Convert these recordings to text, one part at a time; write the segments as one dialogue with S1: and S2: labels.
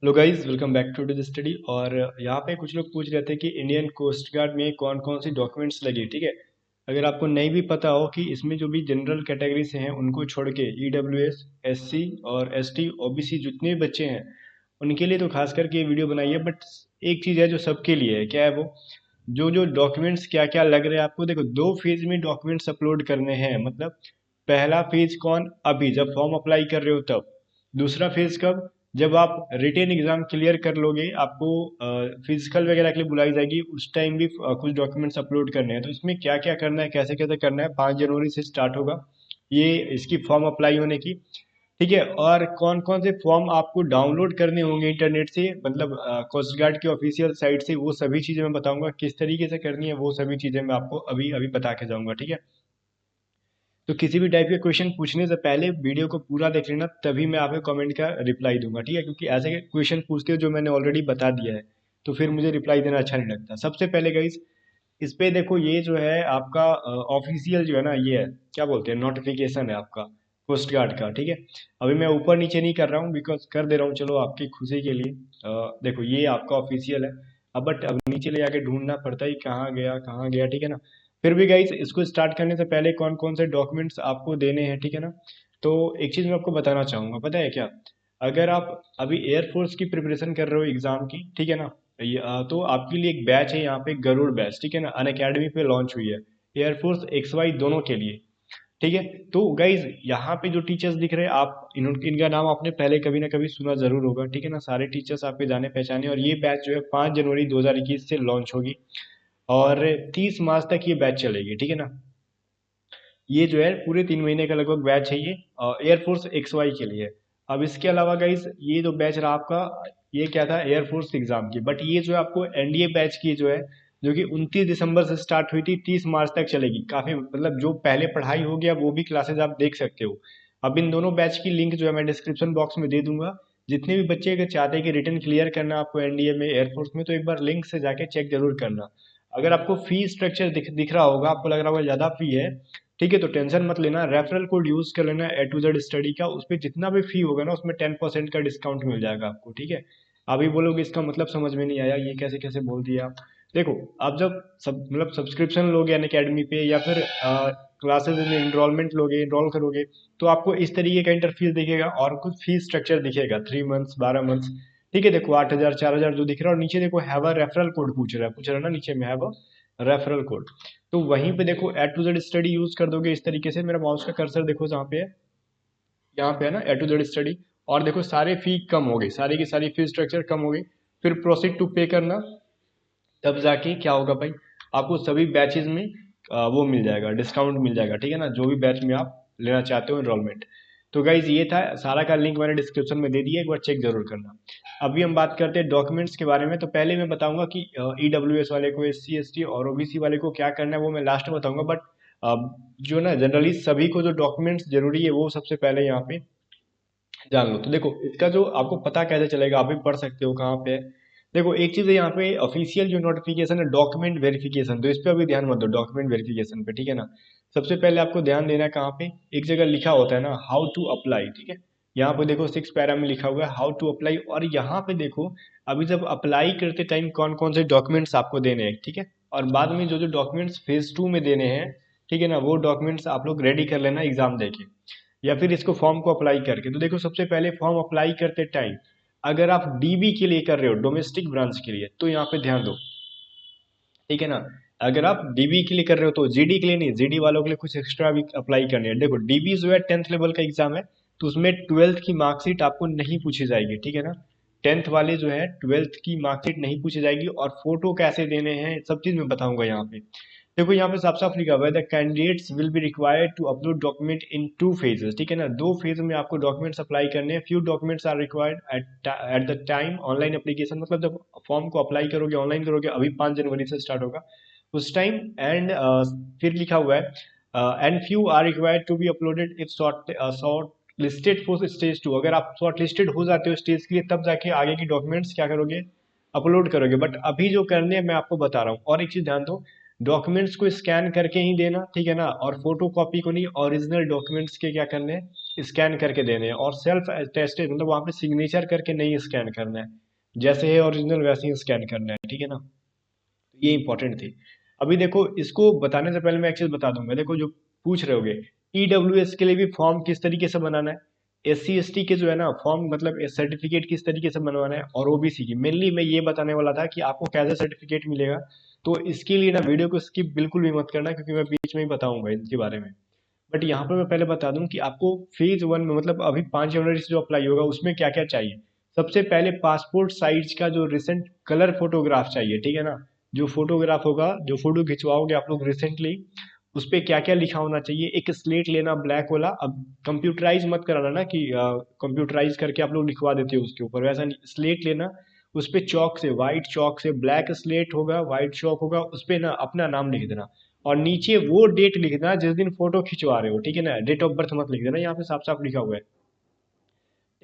S1: Hello guys, welcome back to the study. और यहाँ पे कुछ लोग पूछ रहे थे कि इंडियन कोस्ट गार्ड में कौन कौन सी डॉक्यूमेंट्स लगे। ठीक है, अगर आपको नहीं भी पता हो कि इसमें जो भी जनरल कैटेगरी से हैं उनको छोड़ के ईडब्ल्यूएस, एससी और एसटी, ओबीसी जितने भी बच्चे हैं उनके लिए तो खास करके ये वीडियो बनाई है। बट एक चीज़ है जो सबके लिए है, क्या है वो, जो जो डॉक्यूमेंट्स क्या क्या लग रहे हैं आपको। देखो, दो फेज में डॉक्यूमेंट्स अपलोड करने हैं। मतलब पहला फेज कौन, अभी जब फॉर्म अप्लाई कर रहे हो तब। दूसरा फेज कब, जब आप रिटेन एग्जाम क्लियर कर लोगे, आपको फिजिकल वगैरह के लिए बुलाई जाएगी, उस टाइम भी कुछ डॉक्यूमेंट्स अपलोड करने हैं। तो इसमें क्या क्या करना है, कैसे कैसे करना है, 5 जनवरी से स्टार्ट होगा ये इसकी फॉर्म अप्लाई होने की। ठीक है, और कौन कौन से फॉर्म आपको डाउनलोड करने होंगे इंटरनेट से, मतलब कोस्ट गार्ड की ऑफिशियल साइट से, वो सभी चीज़ें मैं बताऊंगा किस तरीके से करनी है। वो सभी चीज़ें मैं आपको अभी अभी बता के जाऊंगा। ठीक है, तो किसी भी टाइप के क्वेश्चन पूछने से पहले वीडियो को पूरा देख लेना, तभी मैं आपके कमेंट का रिप्लाई दूंगा। ठीक है, क्योंकि ऐसे क्वेश्चन पूछते हो जो मैंने ऑलरेडी बता दिया है तो फिर मुझे रिप्लाई देना अच्छा नहीं लगता। सबसे पहले गाइस, इस पे देखो, ये जो है आपका ऑफिशियल जो है ना, ये है क्या बोलते हैं, नोटिफिकेशन है आपका कोस्ट गार्ड का। ठीक है, अभी मैं ऊपर नीचे नहीं कर रहा हूँ, बिकॉज कर दे रहा हूँ चलो आपकी खुशी के लिए। देखो, ये आपका ऑफिशियल है। अब बट अब नीचे ले जाके ढूंढना पड़ता है कहाँ गया कहाँ गया। ठीक है ना, फिर भी गाइस, इसको स्टार्ट करने से पहले कौन कौन से डॉक्यूमेंट्स आपको देने हैं, ठीक है ना। तो एक चीज़ मैं आपको बताना चाहूँगा, पता है क्या, अगर आप अभी एयरफोर्स की प्रिपरेशन कर रहे हो एग्जाम की, ठीक है ना, तो आपके लिए एक बैच है यहाँ पे, गरुड़ बैच। ठीक है ना, अन अकेडमी पे लॉन्च हुई है, एयरफोर्स एक्स वाई दोनों के लिए। ठीक है, तो गाइज यहाँ पे जो टीचर्स दिख रहे हैं, आप इनका नाम आपने पहले कभी ना कभी सुना जरूर होगा। ठीक है ना, सारे टीचर्स आपके जाने पहचाने। और ये बैच जो है 5 जनवरी 2021 से लॉन्च होगी और 30 मार्च तक ये बैच चलेगी। ठीक है ना, ये जो है पूरे 3 महीने का लगभग बैच है ये, एयरफोर्स एक्स वाई के लिए। अब इसके अलावा गाइज, ये जो बैच रहा आपका, ये क्या था, एयरफोर्स एग्जाम की। बट ये जो है आपको एनडीए बैच की जो है, जो कि 29 दिसंबर से स्टार्ट हुई थी, 30 मार्च तक चलेगी। काफी मतलब जो पहले पढ़ाई हो गया वो भी क्लासेज आप देख सकते हो। अब इन दोनों बैच की लिंक जो है मैं डिस्क्रिप्शन बॉक्स में दे दूंगा। जितने भी बच्चे अगर चाहते हैं कि रिटर्न क्लियर करना आपको एनडीए में, एयरफोर्स में, तो एक बार लिंक से जाके चेक जरूर करना। अगर आपको फी स्ट्रक्चर दिख रहा होगा, आपको लग रहा होगा ज्यादा फी है, ठीक है, तो टेंशन मत लेना, रेफरल कोड यूज कर लेना ए टू जेड स्टडी का। उस पर जितना भी फी होगा ना, उसमें 10% का डिस्काउंट मिल जाएगा आपको। ठीक है, अभी बोलोगे इसका मतलब समझ में नहीं आया, ये कैसे कैसे बोल दिया आप। देखो, आप जब सब मतलब सब्सक्रिप्शन लोगे अन अकेडमी पे, या फिर क्लासेज में इनरोलमेंट लोगे, इनरोल करोगे, तो आपको इस तरीके का इंटरफेस दिखेगा और कुछ फीस स्ट्रक्चर दिखेगा, 3 मंथ्स, 12 मंथ्स। ठीक है, देखो 8,000, 4,000 जो दिख रहा है, और नीचे देखो हैव अ रेफरल कोड पूछ रहा है ना, नीचे में हैव अ रेफरल कोड। तो वहीं पे देखो ए टू जेड स्टडी यूज कर दोगे इस तरीके से। मेरा माउस का कर्सर देखो जहाँ पे है, यहाँ पे है ना, ए टू जेड स्टडी। और देखो सारे फी कम हो गई, सारी की सारी फी स्ट्रक्चर कम हो गई। फिर प्रोसीड टू पे करना, तब जाके क्या होगा भाई, आपको सभी बैचेस में वो मिल जाएगा, डिस्काउंट मिल जाएगा। ठीक है ना, जो भी बैच में आप लेना चाहते हो एनरोलमेंट। तो गाइज ये था सारा का लिंक, मैंने डिस्क्रिप्शन में दे दिया, एक बार चेक जरूर करना। अभी हम बात करते हैं डॉक्यूमेंट्स के बारे में। तो पहले मैं बताऊंगा कि ईडब्ल्यू एस वाले को, एस सी एस टी और ओबीसी वाले को क्या करना है, वो मैं लास्ट में बताऊंगा। बट जो ना जनरली सभी को जो डॉक्यूमेंट्स जरूरी है वो सबसे पहले यहाँ पे जान लो। तो देखो, इसका जो आपको पता कैसे चलेगा, आप भी पढ़ सकते हो कहाँ पे है। देखो, एक चीज है यहाँ पे, ऑफिशियल जो नोटिफिकेशन है, डॉक्यूमेंट वेरिफिकेशन, तो इस पे अभी ध्यान मत दो, डॉक्यूमेंट वेरिफिकेशन पे। ठीक है ना, सबसे पहले आपको ध्यान देना है कहाँ पे, एक जगह लिखा होता है ना, हाउ टू अप्लाई। ठीक है, यहाँ पे देखो 6 पैरा में लिखा हुआ है हाउ टू अप्लाई। और यहाँ पे देखो, अभी जब अप्लाई करते टाइम कौन कौन से डॉक्यूमेंट्स आपको देने हैं। ठीक है, और बाद में जो जो डॉक्यूमेंट्स फेज 2 में देने हैं, ठीक है ना, वो डॉक्यूमेंट्स आप लोग रेडी कर लेना एग्जाम देके, या फिर इसको फॉर्म को अप्लाई करके। तो देखो, सबसे पहले फॉर्म अप्लाई करते टाइम, अगर आप डीबी के लिए कर रहे हो, डोमेस्टिक ब्रांच के लिए, तो यहाँ पे ध्यान दो। ठीक है ना, अगर आप डीबी के लिए कर रहे हो तो जीडी के लिए नहीं, जीडी वालों के लिए कुछ एक्स्ट्रा भी अप्लाई करनी है। देखो, डीबी जो है 10th लेवल का एग्जाम है, तो उसमें 12th की मार्कशीट आपको नहीं पूछी जाएगी। ठीक है ना, 10th वाले जो है 12th की मार्कशीट नहीं पूछी जाएगी। और फोटो कैसे देने हैं सब चीज मैं बताऊंगा यहाँ पे। देखो, यहाँ पे साफ साफ लिखा हुआ है, the candidates will be required to upload document in 2 phases। ठीक है ना, 2 फेज में आपको डॉक्यूमेंट्स अप्लाई करने हैं। Few documents are required at the time online application, मतलब जब फॉर्म को अप्लाई करोगे, ऑनलाइन करोगे, अभी 5 जनवरी से स्टार्ट होगा उस टाइम। एंड फिर लिखा हुआ है and few are required to be uploaded if shortlisted for stage 2। अगर आप शॉर्ट लिस्टेड हो जाते हो स्टेज के लिए, तब जाके आगे की डॉक्यूमेंट्स क्या करोगे, अपलोड करोगे। बट अभी जो करने हैं मैं आपको बता रहा हूँ। और एक चीज ध्यान दो, डॉक्यूमेंट्स को स्कैन करके ही देना, ठीक है ना, और फोटो कॉपी को नहीं, ओरिजिनल डॉक्यूमेंट्स के क्या करने हैं, स्कैन करके देने हैं, और सेल्फ अटेस्टेड मतलब वहां पे सिग्नेचर करके नहीं स्कैन करना है, जैसे है ओरिजिनल वैसे ही स्कैन करना है, ठीक है ना। ये इंपॉर्टेंट थी। अभी देखो इसको बताने से पहले मैं एक चीज बता दूंगा, देखो जो पूछ रहे होगे ईडब्ल्यूएस के लिए भी फॉर्म किस तरीके से बनाना है, एससी एसटी के जो है ना फॉर्म मतलब सर्टिफिकेट किस तरीके से बनवाना है, और ओबीसी की मेनली मैं ये बताने वाला था कि आपको कैसे सर्टिफिकेट मिलेगा। तो इसके लिए ना वीडियो को स्किप बिल्कुल भी मत करना, क्योंकि मैं बीच में ही बताऊंगा इनके बारे में। बट यहाँ पर मैं पहले बता दूं कि आपको फेज वन में मतलब अभी 5 जनवरी से जो अप्लाई होगा उसमें क्या क्या चाहिए। सबसे पहले पासपोर्ट साइज का जो रिसेंट कलर फोटोग्राफ चाहिए, ठीक है ना। जो फोटोग्राफ होगा, जो फोटो खिंचवाओगे आप लोग रिसेंटली, उस पे क्या क्या लिखा होना चाहिए। एक स्लेट लेना ब्लैक वाला, अब कंप्यूटराइज मत कराना ना कि कंप्यूटराइज करके आप लोग लिखवा देते हो उसके ऊपर, वैसा नहीं, स्लेट लेना। उस पे चौक से, व्हाइट चौक से, ब्लैक स्लेट होगा, व्हाइट चौक होगा, उस पे ना अपना नाम लिख देना। और नीचे वो डेट लिखना जिस दिन फोटो खिंचवा रहे हो, ठीक है ना। डेट ऑफ बर्थ मत लिख देना, यहाँ पे साफ साफ लिखा हुआ है,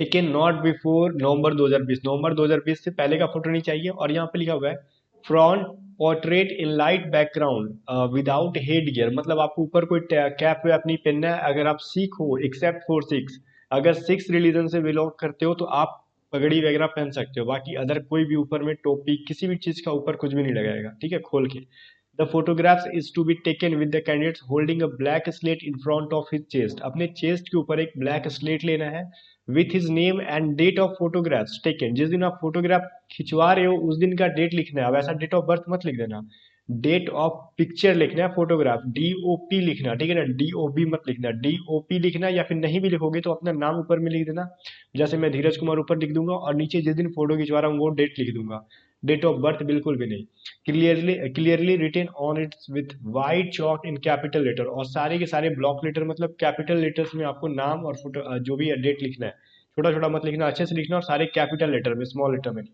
S1: ठीक है, नॉट बिफोर नवंबर 2020, नवंबर 2020 से पहले का फोटो नहीं चाहिए। और यहाँ पे लिखा हुआ है front portrait in light background without head gear, मतलब आपको ऊपर कोई कैप वैप नहीं पहनना है। अगर आप सिख हो, एक्सेप्ट फॉर सिक्स, अगर सिक्स रिलीजन से बिलोंग करते हो तो आप पगड़ी वगैरह पहन सकते हो, बाकी अदर कोई भी ऊपर में टोपी किसी भी चीज का ऊपर कुछ भी नहीं लगाएगा, ठीक है, खोल के। The photographs is to be taken with the candidates holding a black slate in front of his chest, अपने चेस्ट के ऊपर एक ब्लैक स्लेट लेना है, with his name and date of photographs taken, जिस दिन आप फोटोग्राफ खिंचवा रहे हो उस दिन का डेट लिखना है। अब ऐसा डेट ऑफ बर्थ मत लिख देना, डेट ऑफ पिक्चर लिखना है, फोटोग्राफ डीओपी लिखना, ठीक है ना, डीओबी मत लिखना, डीओपी लिखना, या फिर नहीं भी लिखोगे तो अपना नाम ऊपर में लिख देना। जैसे मैं धीरज कुमार ऊपर लिख दूंगा और नीचे जिस दिन फोटो खिंचवा रहा हूँ वो डेट लिख दूंगा, डेट ऑफ बर्थ बिल्कुल भी नहीं। Clearly written on its with white chalk in capital letter, और सारे के सारे ब्लॉक लेटर मतलब कैपिटल लेटर्स में आपको नाम और फोटो जो भी है डेट लिखना है, छोटा छोटा मत लिखना, अच्छे से लिखना, और सारे कैपिटल लेटर में, स्मॉल लेटर में,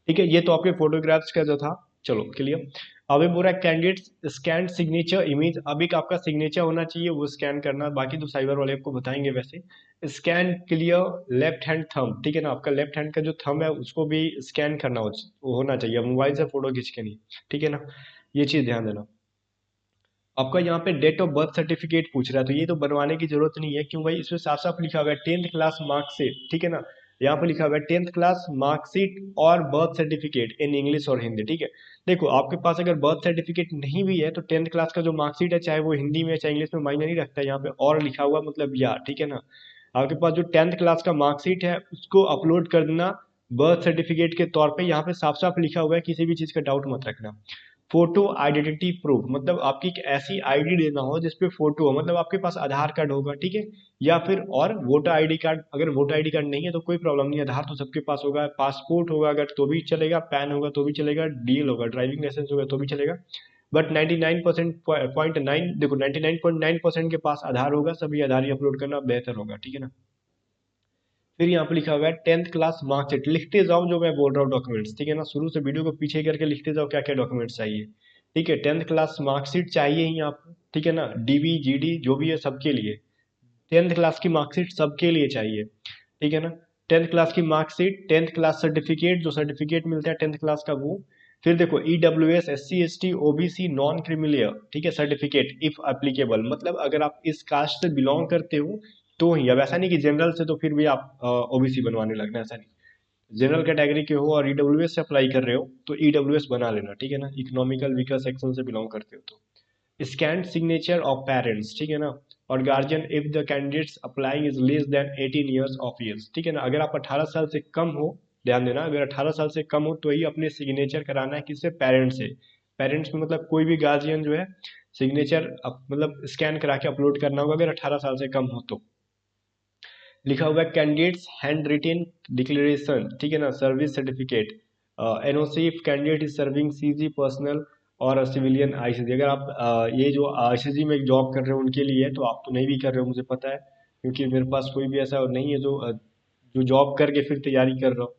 S1: ठीक है। ये तो आपके फोटोग्राफ्स का जो था, चलो क्लियर। अब ये पूरा कैंडिडेट स्कैन सिग्नेचर इमेज, अब एक आपका सिग्नेचर होना चाहिए, वो स्कैन करना, बाकी तो साइबर वाले आपको बताएंगे वैसे। Scan clear left hand thumb, ठीक है ना, आपका लेफ्ट हैंड का जो थंब है उसको भी स्कैन करना होना चाहिए, मोबाइल से फोटो खींच के नहीं, ठीक है ना। ये चीज ध्यान देना। आपका यहाँ पे डेट ऑफ बर्थ सर्टिफिकेट पूछ रहा है, तो ये तो बनवाने की जरूरत नहीं है, क्यों भाई, इसमें साफ साफ लिखा हुआ है 10th क्लास मार्कशीट, ठीक है ना। यहाँ पे लिखा हुआ है 10th क्लास मार्कशीट और बर्थ सर्टिफिकेट इन इंग्लिश और हिंदी, ठीक है। देखो आपके पास अगर बर्थ सर्टिफिकेट नहीं भी है तो 10th क्लास का जो मार्कशीट है, चाहे वो हिंदी में चाहे इंग्लिश में, मायने नहीं रखता है, यहाँ पे और लिखा हुआ मतलब या, ठीक है ना। आपके पास जो 10th क्लास का मार्कशीट है उसको अपलोड कर देना बर्थ सर्टिफिकेट के तौर पे, यहाँ पे साफ साफ लिखा हुआ है, किसी भी चीज का डाउट मत रखना। फोटो आइडेंटिटी प्रूफ, मतलब आपकी एक ऐसी आईडी देना हो जिसपे फोटो हो, मतलब आपके पास आधार कार्ड होगा, ठीक है, या फिर और वोटर आईडी कार्ड, अगर वोटर आईडी कार्ड नहीं है तो कोई प्रॉब्लम नहीं है, आधार तो सबके पास होगा, पासपोर्ट होगा अगर तो भी चलेगा, पैन होगा तो भी चलेगा, डीएल होगा, ड्राइविंग लाइसेंस होगा तो भी चलेगा। बट 99% देखो 99.9% के पास आधार होगा, सभी आधार ही अपलोड करना बेहतर होगा, ठीक है ना। फिर यहाँ पे लिखा हुआ है 10th क्लास मार्कशीट, लिखते जाओ जो मैं बोल रहा हूँ डॉक्यूमेंट्स, ठीक है ना, शुरू से वीडियो को पीछे करके लिखते जाओ क्या क्या डॉक्यूमेंट्स चाहिए, ठीक है। 10th क्लास मार्कशीट चाहिए ही आपको, ठीक है ना, डीबी जीडी जो भी है सबके लिए, 10th क्लास की मार्कशीट सबके लिए चाहिए, ठीक है ना। 10th क्लास की मार्कशीट, 10th क्लास सर्टिफिकेट, जो सर्टिफिकेट मिलता है 10th क्लास का वो। फिर देखो EWS SC ST OBC non creamy layer, ठीक है, सर्टिफिकेट इफ एप्लीकेबल, मतलब अगर आप इस कास्ट से बिलोंग करते हो तो ही, अब ऐसा नहीं कि जनरल से तो फिर भी आप ओबीसी बनवाने लगना, ऐसा नहीं। जनरल कैटेगरी के हो और ईडब्ल्यूएस से अप्लाई कर रहे हो तो ईडब्ल्यूएस बना लेना, ठीक है ना, इकोनॉमिकल वीकर सेक्शन से बिलोंग करते हो तो। स्कैन सिग्नेचर ऑफ पेरेंट्स, ठीक है ना, और guardian if the candidates applying is less than 18 years of age, ठीक है ना, अगर आप 18 साल से कम हो, ध्यान देना, अगर 18 साल से कम हो तो ही अपने सिग्नेचर कराना है, किससे, पेरेंट्स से। पेरेंट्स में मतलब कोई भी गार्जियन जो है सिग्नेचर मतलब स्कैन करा के अपलोड करना होगा अगर 18 साल से कम हो तो। लिखा हुआ है कैंडिडेट्स हैंड रिटेन डिक्लेरेशन, ठीक है ना, service certificate, NOC if candidate is serving CG personal और सिविलियन आईसीजी, अगर आप ये जो आईसीजी में जॉब कर रहे हो उनके लिए है, तो आप तो नहीं भी कर रहे हो मुझे पता है, क्योंकि मेरे पास कोई भी ऐसा नहीं है जो जॉब करके फिर तैयारी कर रहा हो,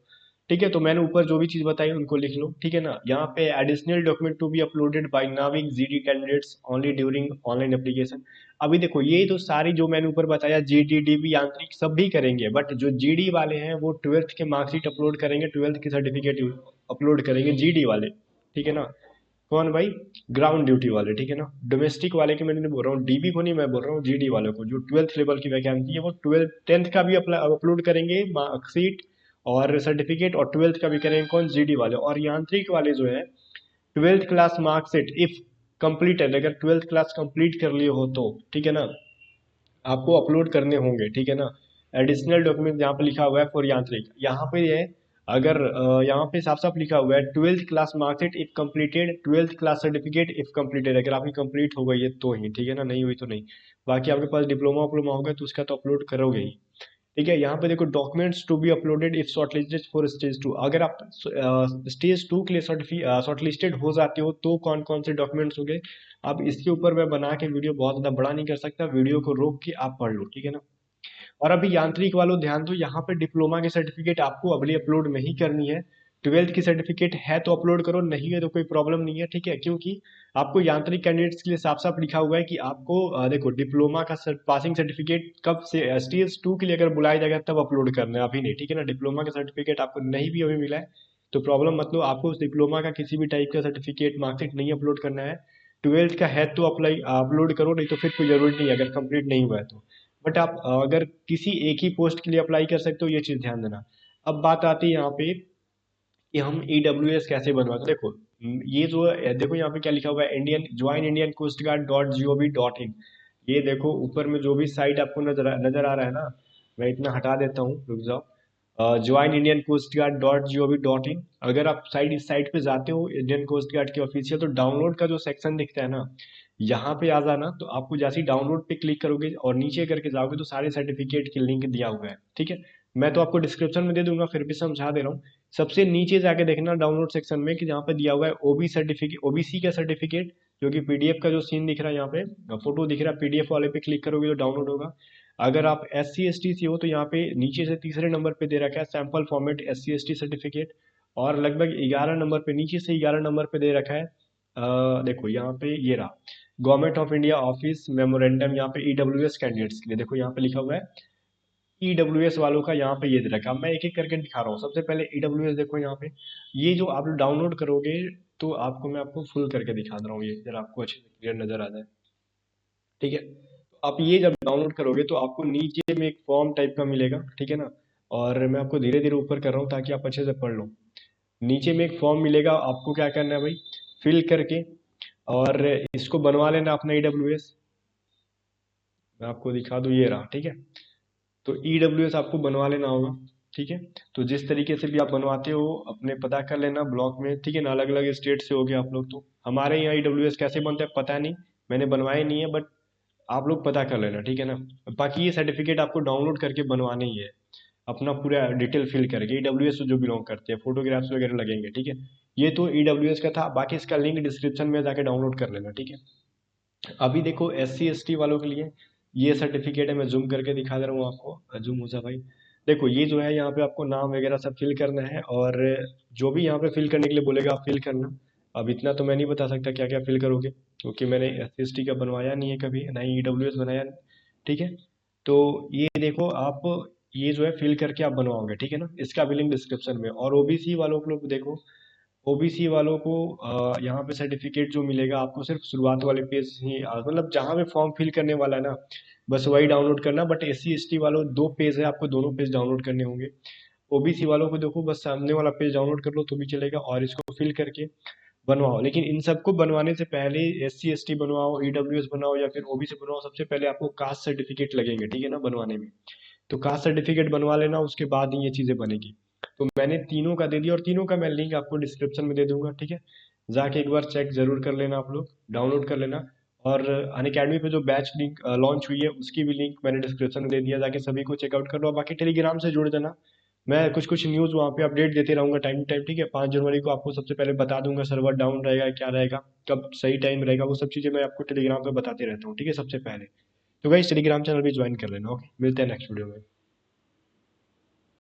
S1: ठीक है। तो मैंने ऊपर जो भी चीज बताई उनको लिख लो, ठीक है ना। यहाँ पे additional document to be uploaded by Navik GD candidates only during online application. अभी देखो ये तो सारी जो मैंने ऊपर बताया जीडी डीबी आंतरिक सब भी करेंगे, बट जो जीडी वाले हैं वो 12th के मार्कशीट अपलोड करेंगे, 12th की सर्टिफिकेट अपलोड करेंगे जीडी वाले, ठीक है ना। कौन भाई? ग्राउंड ड्यूटी वाले, ठीक है ना। डोमेस्टिक वाले की मैं नहीं बोल रहा हूँ, डीबी को नहीं, मैं बोल रहा हूँ जीडी वालों को, जो 12th लेवल की वैकेंसी है वो 10th का भी अपलोड करेंगे मार्कशीट और सर्टिफिकेट, और 12th का भी करेंगे कौन? जीडी वाले। और यांत्रिक वाले जो है 12th class marksheet if completed, अगर 12th क्लास कंप्लीट कर लिए हो तो, ठीक है ना, आपको अपलोड करने होंगे, ठीक है ना। एडिशनल डॉक्यूमेंट यहाँ पे लिखा हुआ है फॉर यांत्रिक, यहाँ पे ये अगर यहाँ पे साफ साफ लिखा हुआ है 12th class marksheet if completed, 12th class certificate if completed, अगर आपकी कंप्लीट हो गई है तो ही, ठीक है ना, नहीं हुई तो नहीं। बाकी आपके पास डिप्लोमा वप्लोमा होगा तो उसका तो अपलोड करोगे ही। ठीक है, यहाँ पे देखो documents to be uploaded if shortlisted for stage 2, अगर आप स्टेज 2 के लिए शॉर्टलिस्टेड हो जाते हो तो कौन कौन से डॉक्यूमेंट्स हो गए। अब इसके ऊपर मैं बना के वीडियो बहुत ज़्यादा बड़ा नहीं कर सकता, वीडियो को रोक के आप पढ़ लो, ठीक है ना। और अभी यांत्रिक वालों ध्यान दो, यहाँ पे डिप्लोमा की सर्टिफिकेट आपको अभी अपलोड नहीं करनी है। 12th की सर्टिफिकेट है तो अपलोड करो, नहीं है तो कोई प्रॉब्लम नहीं है, ठीक है। क्योंकि आपको यांत्रिक कैंडिडेट्स के लिए साफ साफ लिखा हुआ है कि आपको देखो डिप्लोमा का पासिंग सर्टिफिकेट कब से स्टेज 2 के लिए अगर बुलाया जाएगा तब अपलोड करना है, अभी नहीं, ठीक है ना। डिप्लोमा का सर्टिफिकेट आपको नहीं भी अभी मिला है तो प्रॉब्लम मत लो, आपको उस डिप्लोमा का किसी भी टाइप का सर्टिफिकेट मार्कशीट नहीं अपलोड करना है। 12th का है तो अप्लाई अपलोड करो, नहीं तो फिर कोई जरूरत नहीं है अगर कंप्लीट नहीं हुआ है तो। बट आप अगर किसी एक ही पोस्ट के लिए अप्लाई कर सकते हो, ये चीज़ ध्यान देना। अब बात आती है यहाँ पे कि हम EWS कैसे बनवाते हैं। देखो ये जो देखो यहाँ पे क्या लिखा हुआ है, Indian join Indian coast guard .gov.in। ये देखो ऊपर में जो भी साइट आपको नजर आ रहा है ना, मैं इतना हटा देता हूँ, रुक जाओ। Join Indian coast guard .gov.in, अगर आप इस साइट पे जाते हो इंडियन कोस्ट गार्ड के ऑफिशियल, तो डाउनलोड का जो सेक्शन दिखता है ना, यहाँ पे आ जाना, तो आपको जैसे ही डाउनलोड पे क्लिक करोगे और नीचे करके जाओगे तो सारे सर्टिफिकेट के लिंक दिया हुआ है, ठीक है। मैं तो आपको डिस्क्रिप्शन में दे दूंगा, फिर भी समझा दे रहा हूँ। सबसे नीचे जाके देखना डाउनलोड सेक्शन में कि जहाँ पे दिया हुआ है ओबीसी का सर्टिफिकेट, जो कि पीडीएफ का जो सीन दिख रहा है यहाँ पे फोटो दिख रहा है, पीडीएफ वाले पे क्लिक करोगे तो डाउनलोड होगा। अगर आप SC ST से हो तो यहाँ पे नीचे से तीसरे नंबर पे दे रखा है sample format SC ST certificate, और लगभग 11 नंबर पे, नीचे से 11 नंबर पे दे रखा है देखो यहाँ पे ये रहा, government of India office memorandum, यहाँ पे EWS कैंडिडेट्स के लिए देखो यहाँ पे लिखा हुआ है। EWS वालों का यहाँ पे ये दे रखा है। मैं एक एक करके दिखा रहा हूँ। सबसे पहले EWS देखो यहाँ पे, ये जो आप डाउनलोड करोगे तो आपको मैं आपको फुल करके दिखा दे रहा हूँ, ये जरा आपको अच्छे से क्लियर नजर आ जाए, ठीक है। तो आप ये जब डाउनलोड करोगे तो आपको नीचे में एक फॉर्म टाइप का मिलेगा, ठीक है ना। और मैं आपको धीरे धीरे ऊपर कर रहा हूँ ताकि आप अच्छे से पढ़ लो। नीचे में एक फॉर्म मिलेगा, आपको क्या करना है भाई, फिल करके और इसको बनवा लेना अपना EWS। मैं आपको दिखा दूँ, ये रहा, ठीक है। तो EWS आपको बनवा लेना होगा, ठीक है। तो जिस तरीके से भी आप बनवाते हो अपने पता कर लेना ब्लॉक में, ठीक है ना। अलग अलग स्टेट से हो गए आप लोग, तो हमारे यहाँ EWS कैसे बनता है पता नहीं, मैंने बनवाए नहीं है, बट आप लोग पता कर लेना, ठीक है ना। बाकी ये सर्टिफिकेट आपको डाउनलोड करके बनवाने ही है, अपना पूरा डिटेल फिल करके, EWS से जो बिलोंग करते हैं, फोटोग्राफ्स वगैरह लगेंगे, ठीक है। ये तो EWS का था, बाकी इसका लिंक डिस्क्रिप्शन में जाके डाउनलोड कर लेना, ठीक है। अभी देखो SC ST वालों के लिए ये सर्टिफिकेट है, मैं जूम करके दिखा दे रहा हूँ आपको, जूम हो जा भाई। देखो ये जो है यहाँ पे आपको नाम वगैरह सब फिल करना है, और जो भी यहाँ पे फिल करने के लिए बोलेगा आप फिल करना। अब इतना तो मैं नहीं बता सकता क्या क्या फिल करोगे, क्योंकि मैंने SC ST का बनवाया नहीं है कभी, ना ही EWS बनाया, ठीक है। तो ये देखो आप, ये जो है फिल करके आप बनवाओगे, ठीक है ना। इसका भी लिंक डिस्क्रिप्शन में। और OBC वालों को लोग देखो, ओबीसी वालों को यहाँ पे सर्टिफिकेट जो मिलेगा आपको सिर्फ शुरुआत वाले पेज ही मतलब जहाँ पे फॉर्म फिल करने वाला है ना, बस वही डाउनलोड करना। बट SC ST वालों 2 पेज है, आपको दोनों पेज डाउनलोड करने होंगे। ओबीसी वालों को देखो बस सामने वाला पेज डाउनलोड कर लो तो भी चलेगा, और इसको फिल करके बनवाओ। लेकिन इन सबको बनवाने से पहले SC ST बनवाओ, EWS बनाओ या फिर OBC बनवाओ, सबसे पहले आपको कास्ट सर्टिफिकेट लगेंगे, ठीक है ना, बनवाने में। तो कास्ट सर्टिफिकेट बनवा लेना, उसके बाद ही ये चीज़ें बनेगी। तो मैंने तीनों का दे दिया, और तीनों का मैं लिंक आपको डिस्क्रिप्शन में दे दूंगा, ठीक है। जाके एक बार चेक जरूर कर लेना, आप लोग डाउनलोड कर लेना। और अनअकैडमी पे जो बैच लिंक लॉन्च हुई है उसकी भी लिंक मैंने डिस्क्रिप्शन में दे दिया, जाके सभी को चेकआउट कर लो। बाकी टेलीग्राम से जुड़ जाना, मैं कुछ कुछ न्यूज़ वहाँ पे अपडेट देते रहूंगा टाइम टू टाइम, ठीक है। 5 जनवरी को आपको सबसे पहले बता दूंगा सर्वर डाउन रहेगा क्या रहेगा, कब सही टाइम रहेगा, वो सब चीज़ें मैं आपको टेलीग्राम पे बताते रहता हूँ, ठीक है, सबसे पहले। तो गाइस टेलीग्राम चैनल भी ज्वाइन कर लेना, ओके। मिलते हैं नेक्स्ट वीडियो में।